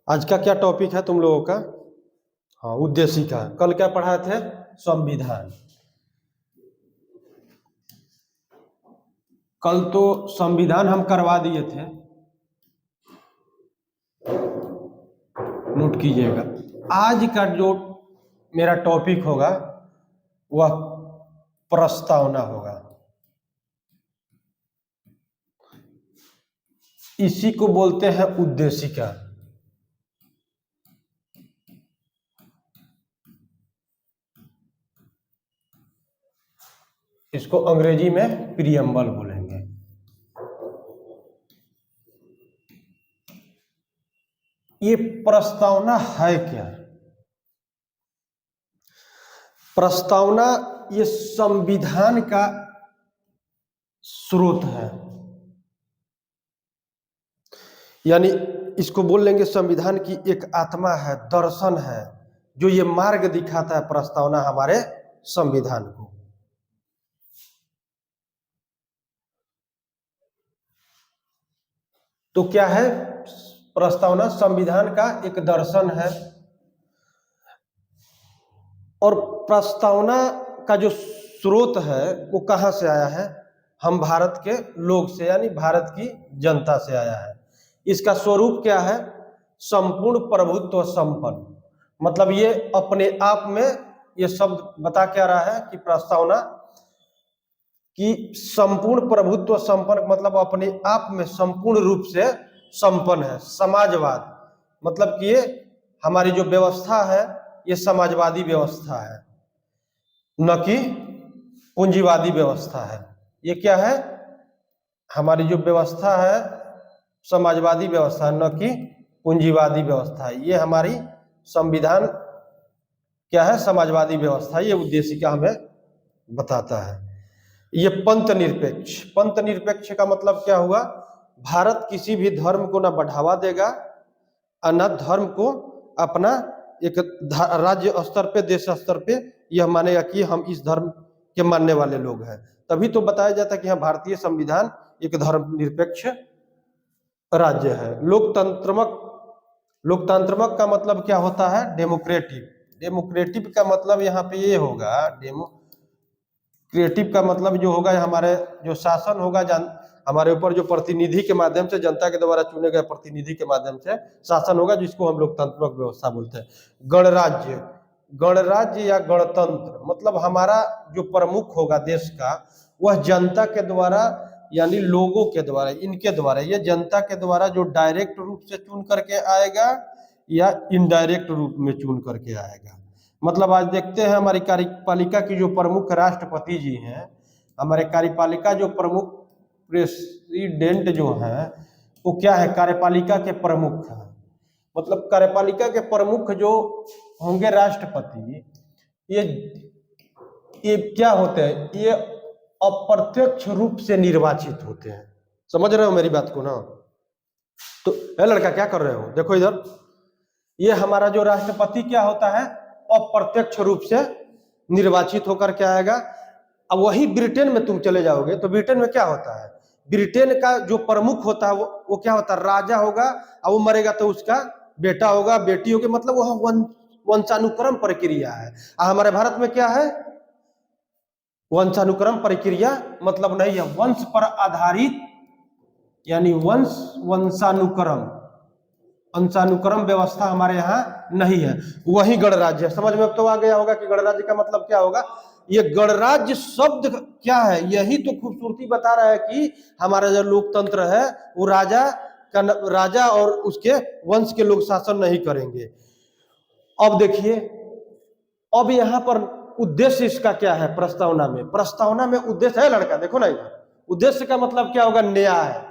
आज का क्या टॉपिक है तुम लोगों का? हाँ, उद्देशिका। कल क्या पढ़ाए थे? संविधान। कल तो संविधान हम करवा दिए थे, नोट कीजिएगा। आज का जो मेरा टॉपिक होगा वह प्रस्तावना होगा। इसी को बोलते हैं उद्देशिका। इसको अंग्रेजी में प्रीएम्बल बोलेंगे। ये प्रस्तावना है क्या? प्रस्तावना ये संविधान का स्रोत है, यानी इसको बोल लेंगे संविधान की एक आत्मा है, दर्शन है, जो ये मार्ग दिखाता है प्रस्तावना हमारे संविधान को। तो क्या है प्रस्तावना? संविधान का एक दर्शन है। और प्रस्तावना का जो स्रोत है वो कहाँ से आया है? हम भारत के लोग से, यानी भारत की जनता से आया है। इसका स्वरूप क्या है? संपूर्ण प्रभुत्व संपन्न। मतलब ये अपने आप में ये शब्द बता क्या रहा है कि प्रस्तावना कि संपूर्ण प्रभुत्व संपन्न, मतलब अपने आप में संपूर्ण रूप से संपन्न है। समाजवाद मतलब कि ये हमारी जो व्यवस्था है ये समाजवादी व्यवस्था है, न कि पूंजीवादी व्यवस्था है। ये क्या है? हमारी जो व्यवस्था है समाजवादी व्यवस्था, न कि पूंजीवादी व्यवस्था है। ये हमारी संविधान क्या है? समाजवादी व्यवस्था। ये उद्देशिका हमें बताता है। ये पंथ निरपेक्ष। पंथ निरपेक्ष का मतलब क्या हुआ? भारत किसी भी धर्म को ना बढ़ावा देगा और न धर्म को अपना एक राज्य स्तर पे, देश स्तर पे यह मानेगा कि हम इस धर्म के मानने वाले लोग हैं। तभी तो बताया जाता है कि हाँ, भारतीय संविधान एक धर्मनिरपेक्ष राज्य है। लोकतंत्रमक का मतलब क्या होता है? डेमोक्रेटिव। डेमोक्रेटिव का मतलब यहाँ पे ये होगा, क्रिएटिव का मतलब जो होगा हमारे जो शासन होगा हमारे ऊपर, जो प्रतिनिधि के माध्यम से, जनता के द्वारा चुने गए प्रतिनिधि के माध्यम से शासन होगा, जिसको हम लोकतांत्रिक व्यवस्था बोलते हैं। गणराज्य। गणराज्य या गणतंत्र मतलब हमारा जो प्रमुख होगा देश का, वह जनता के द्वारा, यानी लोगों के द्वारा, इनके द्वारा, ये जनता के द्वारा जो डायरेक्ट रूप से चुन करके आएगा या इनडायरेक्ट रूप में चुन करके आएगा। मतलब आज देखते हैं हमारी कार्यपालिका की जो प्रमुख राष्ट्रपति जी हैं, हमारे कार्यपालिका जो प्रमुख प्रेसिडेंट जो है वो क्या है? कार्यपालिका के प्रमुख है। मतलब कार्यपालिका के प्रमुख जो होंगे राष्ट्रपति, ये क्या होते हैं? ये अप्रत्यक्ष रूप से निर्वाचित होते हैं। समझ रहे हो मेरी बात को ना? तो लड़का क्या कर रहे हो? देखो इधर, ये हमारा जो राष्ट्रपति क्या होता है? अप्रत्यक्ष रूप से निर्वाचित होकर के आएगा। अब वही ब्रिटेन में तुम चले जाओगे तो ब्रिटेन में क्या होता है? ब्रिटेन का जो प्रमुख होता है वो क्या होता है? राजा होगा, और वो मरेगा तो उसका बेटा होगा, बेटी होगी। मतलब वह वंशानुक्रम प्रक्रिया है। हमारे भारत में क्या है? वंशानुक्रम प्रक्रिया मतलब नहीं है, वंश पर आधारित, यानी वंशानुक्रम व्यवस्था हमारे यहाँ नहीं है। वही गणराज्य। समझ में अब तो आ गया होगा कि गणराज्य का मतलब क्या होगा। ये गणराज्य शब्द क्या है? यही तो खूबसूरती बता रहा है कि हमारा जो लोकतंत्र है वो राजा और उसके वंश के लोग शासन नहीं करेंगे। अब देखिए, अब यहाँ पर उद्देश्य इसका क्या है? प्रस्तावना में उद्देश्य है लड़का, देखो ना इधर। उद्देश्य का मतलब क्या होगा? न्याय।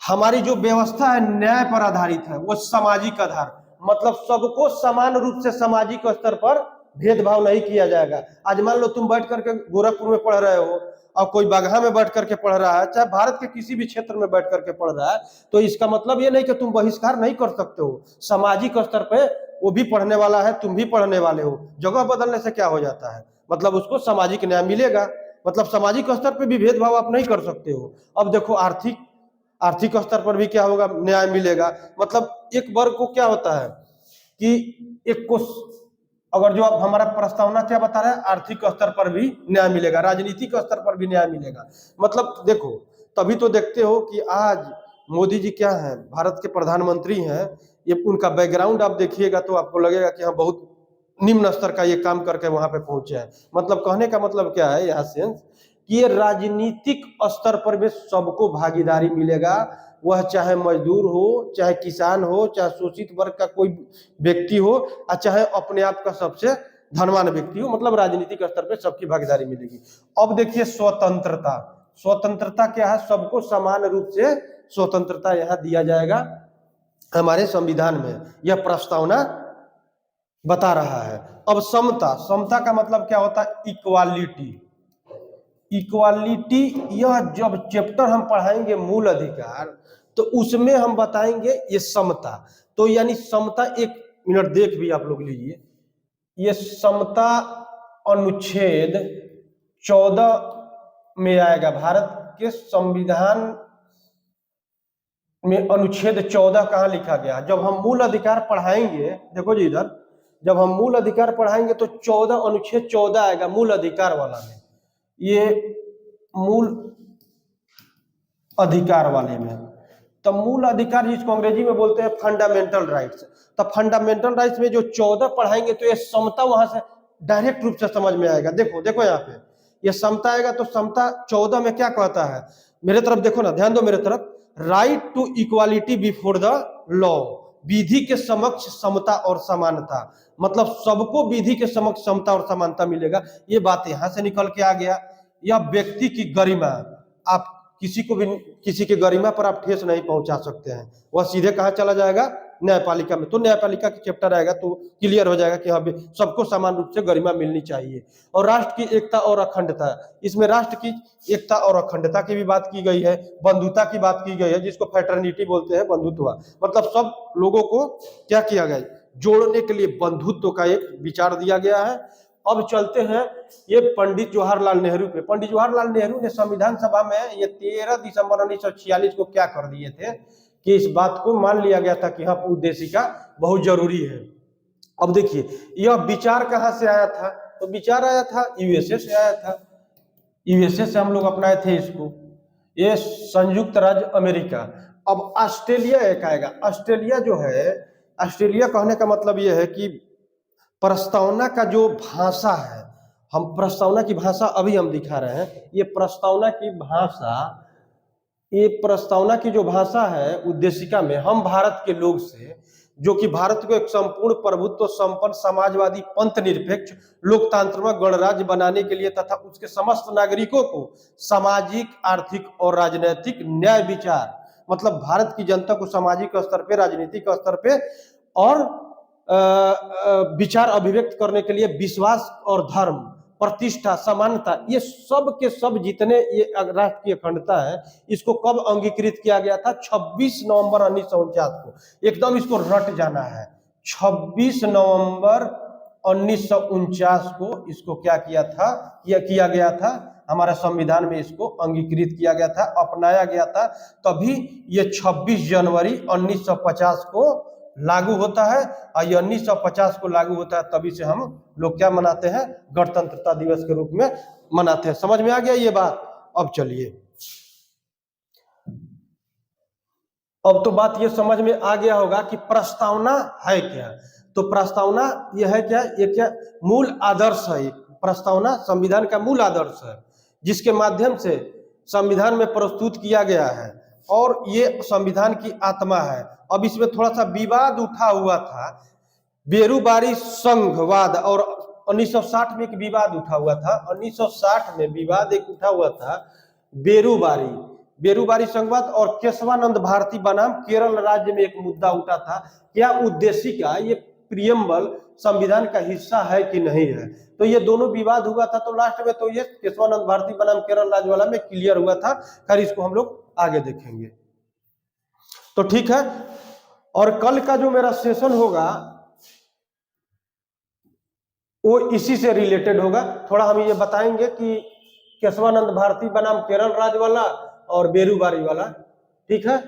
हमारी जो व्यवस्था है न्याय पर आधारित है, वो सामाजिक आधार, मतलब सबको समान रूप से सामाजिक स्तर पर भेदभाव नहीं किया जाएगा। आज मान लो तुम बैठ करके गोरखपुर में पढ़ रहे हो और कोई बाघा में बैठ करके पढ़ रहा है, चाहे भारत के किसी भी क्षेत्र में बैठ करके पढ़ रहा है, तो इसका मतलब ये नहीं कि तुम बहिष्कार नहीं कर सकते हो। सामाजिक स्तर पे वो भी पढ़ने वाला है, तुम भी पढ़ने वाले हो। जगह बदलने से क्या हो जाता है? मतलब उसको सामाजिक न्याय मिलेगा। मतलब सामाजिक स्तर पे भी भेदभाव आप नहीं कर सकते हो। अब देखो, आर्थिक स्तर पर भी क्या होगा, न्याय मिलेगा। मतलब एक वर्ग को क्या होता है कि एक को, अगर जो आप हमारा प्रस्तावना क्या बता रहा है, आर्थिक स्तर पर भी न्याय मिलेगा, राजनीतिक स्तर पर भी न्याय मिलेगा। मतलब देखो, तभी तो देखते हो कि आज मोदी जी क्या है, भारत के प्रधानमंत्री हैं। ये उनका बैकग्राउंड आप देखिएगा तो आपको लगेगा कि हाँ बहुत निम्न स्तर का ये काम करके वहां पे पहुंचे हैं। मतलब कहने का मतलब क्या है यहाँ सेंस, कि ये राजनीतिक स्तर पर भी सबको भागीदारी मिलेगा। वह चाहे मजदूर हो, चाहे किसान हो, चाहे शोषित वर्ग का कोई व्यक्ति हो, और चाहे अपने आप का सबसे धनवान व्यक्ति हो, मतलब राजनीतिक स्तर पे सबकी भागीदारी मिलेगी। अब देखिए स्वतंत्रता, स्वतंत्रता क्या है, सबको समान रूप से स्वतंत्रता यहाँ दिया जाएगा हमारे संविधान में, यह प्रस्तावना बता रहा है। अब समता, समता का मतलब क्या होता है, इक्वालिटी। इक्वालिटी, यह जब चैप्टर हम पढ़ाएंगे मूल अधिकार, तो उसमें हम बताएंगे ये समता। तो यानी समता, एक मिनट देख भी आप लोग लीजिए, ये समता अनुच्छेद 14 में आएगा। भारत के संविधान में अनुच्छेद 14 कहाँ लिखा गया। जब हम मूल अधिकार पढ़ाएंगे, देखो जी इधर, जब हम मूल अधिकार पढ़ाएंगे तो 14 अनुच्छेद 14 आएगा मूल अधिकार वाला में, ये मूल अधिकार वाले में। तो मूल अधिकार जिसको अंग्रेजी में बोलते हैं फंडामेंटल राइट्स, तो फंडामेंटल राइट्स में जो 14 पढ़ाएंगे तो ये समता वहां से डायरेक्ट रूप से समझ में आएगा। देखो देखो यहाँ पे ये समता आएगा, तो समता 14 में क्या कहता है, मेरे तरफ देखो ना, ध्यान दो मेरे तरफ, right to equality before the law, विधि के समक्ष समता और समानता। मतलब सबको विधि के समक्ष समता और समानता मिलेगा। ये बात यहां से निकल के आ गया। या व्यक्ति की गरिमा, आप किसी को भी, किसी के गरिमा पर आप ठेस नहीं पहुंचा सकते हैं, वह सीधे कहाँ चला जाएगा, न्यायपालिका में। तो न्यायपालिका की चैप्टर आएगा तो क्लियर हो जाएगा कि हाँ सबको समान रूप से गरिमा मिलनी चाहिए। और राष्ट्र की एकता और अखंडता, इसमें राष्ट्र की एकता और अखंडता की भी बात की गई है, बंधुता की बात की गई है, जिसको फ्रेटर्निटी बोलते हैं, बंधुत्व। मतलब सब लोगों को क्या किया गया, जोड़ने के लिए बंधुत्व का एक विचार दिया गया है। अब चलते हैं ये पंडित जवाहरलाल नेहरू पे। पंडित जवाहरलाल नेहरू ने संविधान सभा में ये 13 दिसंबर 1946 को क्या कर दिए थे कि इस बात को मान लिया गया था कि हाँ उद्देशिका बहुत जरूरी है। अब देखिए यह विचार कहाँ से आया था, तो विचार आया था यूएसए से आया था। यूएसए से हम लोग अपनाए थे इसको, ये संयुक्त राज्य अमेरिका। अब ऑस्ट्रेलिया एक आएगा। ऑस्ट्रेलिया जो है, ऑस्ट्रेलिया कहने का मतलब यह है कि प्रस्तावना का जो भाषा है, हम प्रस्तावना की भाषा अभी हम दिखा रहे हैं, ये प्रस्तावना की भाषा, ये प्रस्तावना की जो भाषा है उद्देशिका में, हम भारत के लोग से, जो कि भारत को एक संपूर्ण प्रभुत्व संपन्न समाजवादी पंथ निरपेक्ष लोकतांत्रिक गणराज्य बनाने के लिए तथा उसके समस्त नागरिकों को सामाजिक, आर्थिक और राजनीतिक न्याय विचार, मतलब भारत की जनता को सामाजिक स्तर पे, राजनीतिक स्तर पे और विचार अभिव्यक्त करने के लिए विश्वास और धर्म, प्रतिष्ठा, समानता, ये सब के सब जितने ये राष्ट्र की अखंडता है, इसको कब अंगीकृत किया गया था, 26 नवंबर 1949 को। एकदम इसको रट जाना है, 26 नवंबर 1949 को इसको क्या किया था, किया गया था, हमारा संविधान में इसको अंगीकृत किया गया था, अपनाया गया था। तभी ये 26 जनवरी 1950 को लागू होता है, और ये 1950 को लागू होता है, तभी से हम लोग क्या मनाते हैं, गणतंत्रता दिवस के रूप में मनाते हैं। समझ में आ गया ये बात। अब चलिए, अब तो बात ये समझ में आ गया होगा कि प्रस्तावना है क्या। तो प्रस्तावना यह है क्या, ये क्या मूल आदर्श है। प्रस्तावना संविधान का मूल आदर्श है, जिसके माध्यम से संविधान में प्रस्तुत किया गया है, और ये संविधान की आत्मा है। अब इसमें थोड़ा सा विवाद उठा हुआ था, बेरूबारी संघवाद, और 1960 में एक विवाद उठा हुआ था। 1960 में विवाद एक उठा हुआ था, बेरूबारी संघवाद और केशवानंद भारती बनाम केरल राज्य में एक मुद्दा उठा था, क्या उद्देशिका ये प्रियम्बल संविधान का हिस्सा है कि नहीं है। तो ये दोनों विवाद हुआ था, तो लास्ट में तो ये केशवानंद भारती बनाम केरल राज्य वाला में क्लियर हुआ था। खैर इसको हम लोग आगे देखेंगे। तो ठीक है, और कल का जो मेरा सेशन होगा वो इसी से रिलेटेड होगा। थोड़ा हम ये बताएंगे कि केशवानंद भारती बनाम केरल राज्य वाला और बेरूबारी वाला, ठीक है।